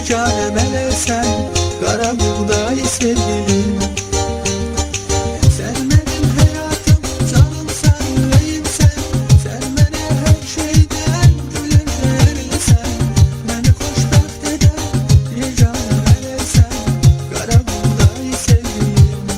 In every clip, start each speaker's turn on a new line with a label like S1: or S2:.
S1: Yegane melek sen, kara buğday sevgilim. Sen benim hayatım, canım sen, yüreğim sen. Sen bana her şeyden gülümser sen. Beni xoşbəxt eden yegane melek sen, kara buğday sevgilim.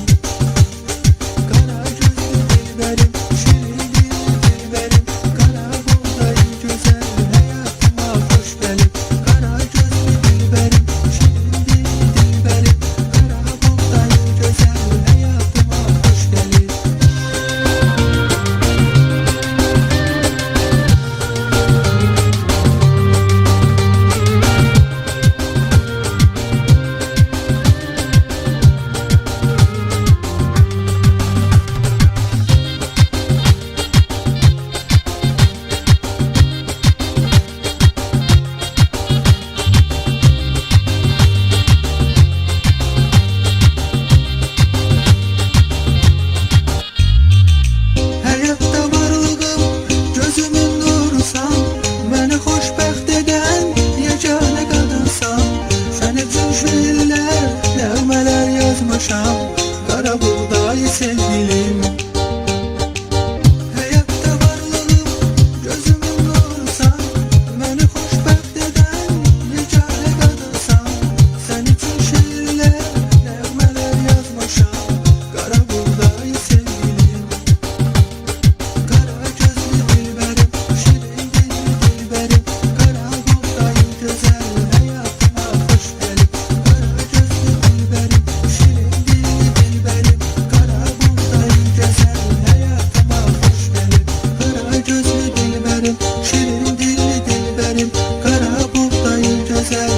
S1: Kara gözlü dilberim, şirin dilli dilberim. Kara buğday güzel, hayatıma hoş gelip. Kara gözlü dilberim, şirin dilli dilberim. Kara buğday güzel, hayatıma hoş gelip. Hayatta varlığım, gözümün nurusan. Beni xoşbəxt eden yegane qadınsan. Sen üçün şiirlər, nəğmələr yazmışam, kara buğday sevgilim. Hayatta varlığım, gözümün nurusan. Beni xoşbəxt eden yegane qadınsan. Sen üçün şiirlər, nəğmələr yazmışam, kara buğday sevgilim. Kara gözlü dilberim, şirin dilli dilberim. Kara buğday güzel, hayatıma hoş gelip. Kara gözlü dilberim, şirin dilli dilberim. Kara buğday güzel, hayatıma hoş gelip. Kara gözlü dilberim, şirin dilli dilberim. Kara buğday güzel,